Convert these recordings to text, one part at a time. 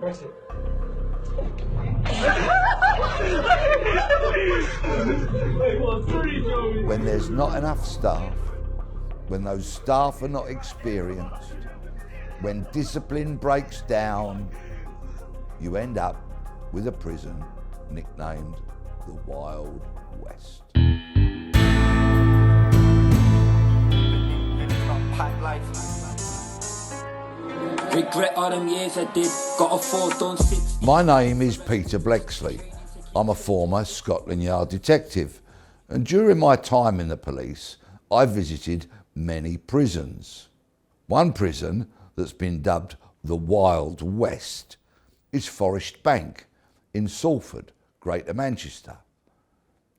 Press it. When there's not enough staff, when those staff are not experienced, when discipline breaks down, you end up with a prison nicknamed the Wild West. Regret all them years I did, got a 4 done 6. My name is Peter Bleksley. I'm a former Scotland Yard detective, and during my time in the police, I visited many prisons. One prison that's been dubbed the Wild West is Forest Bank in Salford, Greater Manchester.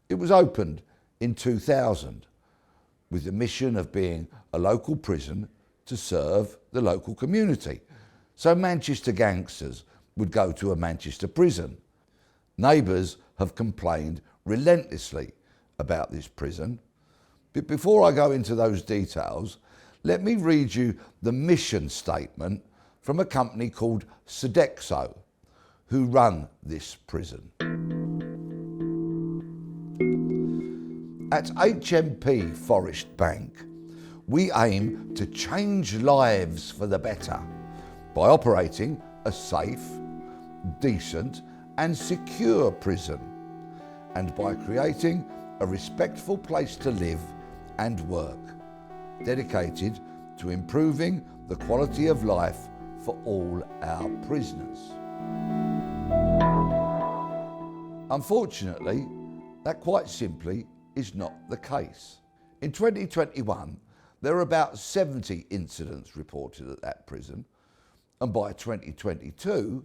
It was opened in 2000 with the mission of being a local prison to serve the local community. So Manchester gangsters would go to a Manchester prison. Neighbours have complained relentlessly about this prison. But before I go into those details, let me read you the mission statement from a company called Sodexo, who run this prison. At HMP Forest Bank, we aim to change lives for the better by operating a safe, decent and secure prison, and by creating a respectful place to live and work, dedicated to improving the quality of life for all our prisoners. Unfortunately, that quite simply is not the case. In 2021, there were about 70 incidents reported at that prison, and by 2022,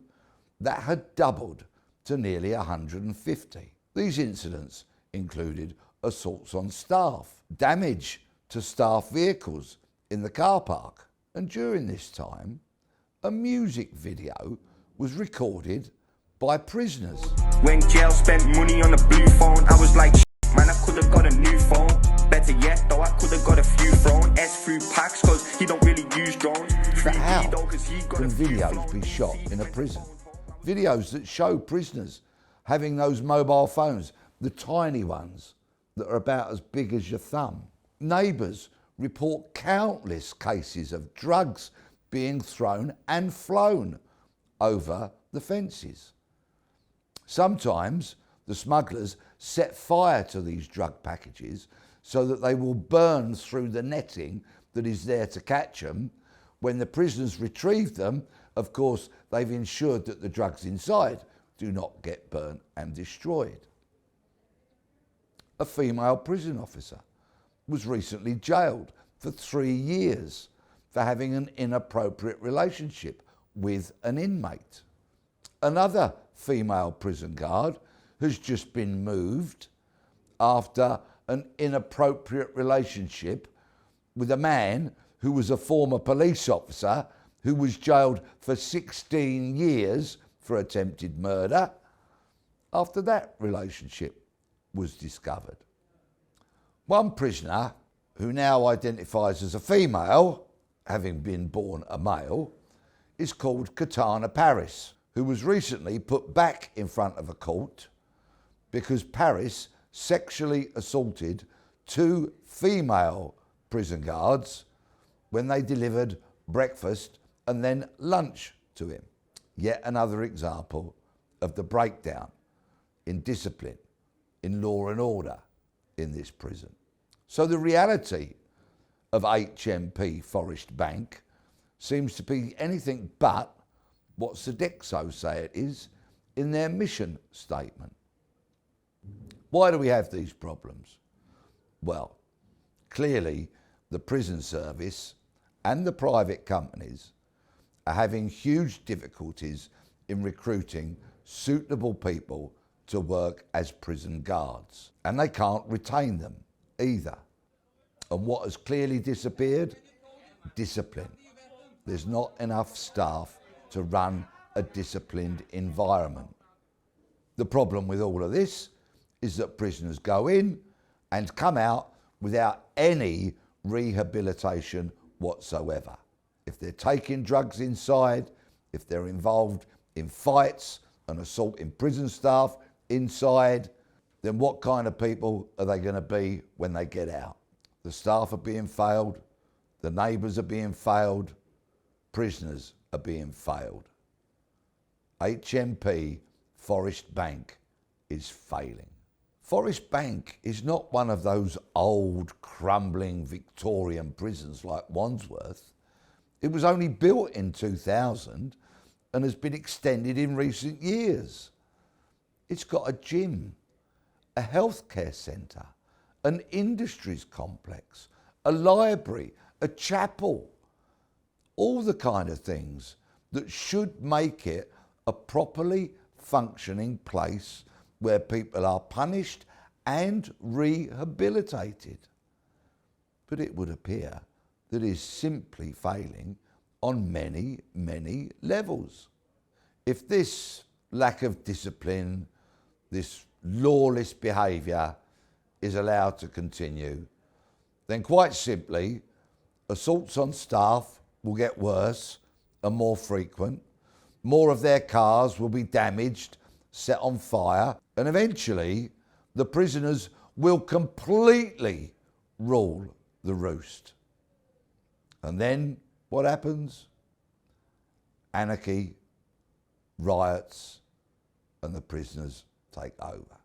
that had doubled to nearly 150. These incidents included assaults on staff, damage to staff vehicles in the car park, and during this time, a music video was recorded by prisoners. When jail spent money on a blue phone, I was like, man, I could have got a new phone. Better yet, though, I could have got a few thrown. S through packs, cause he don't really use drones. But how can videos be shot in a prison? Videos that show prisoners having those mobile phones, the tiny ones that are about as big as your thumb. Neighbours report countless cases of drugs being thrown and flown over the fences. Sometimes the smugglers set fire to these drug packages so that they will burn through the netting that is there to catch them. When the prisoners retrieve them, of course, they've ensured that the drugs inside do not get burnt and destroyed. A female prison officer was recently jailed for 3 years for having an inappropriate relationship with an inmate. Another female prison guard has just been moved after an inappropriate relationship with a man who was a former police officer who was jailed for 16 years for attempted murder after that relationship was discovered. One prisoner, who now identifies as a female, having been born a male, is called Katana Paris, who was recently put back in front of a court because Paris sexually assaulted 2 female prison guards when they delivered breakfast and then lunch to him. Yet another example of the breakdown in discipline, in law and order in this prison. So the reality of HMP Forest Bank seems to be anything but what Sodexo say it is in their mission statement. Why do we have these problems? Well, clearly the prison service and the private companies are having huge difficulties in recruiting suitable people to work as prison guards, and they can't retain them either. And what has clearly disappeared? Discipline. There's not enough staff to run a disciplined environment. The problem with all of this is that prisoners go in and come out without any rehabilitation whatsoever. If they're taking drugs inside, if they're involved in fights and assaulting prison staff inside, then what kind of people are they going to be when they get out? The staff are being failed, the neighbours are being failed, prisoners are being failed. HMP Forest Bank is failing. Forest Bank is not one of those old, crumbling Victorian prisons like Wandsworth. It was only built in 2000 and has been extended in recent years. It's got a gym, a healthcare centre, an industries complex, a library, a chapel, all the kind of things that should make it a properly functioning place where people are punished and rehabilitated. But it would appear that is simply failing on many, many levels. If this lack of discipline, this lawless behaviour is allowed to continue, then quite simply, assaults on staff will get worse and more frequent, more of their cars will be damaged, set on fire, and eventually the prisoners will completely rule the roost. And then what happens? Anarchy, riots, and the prisoners take over.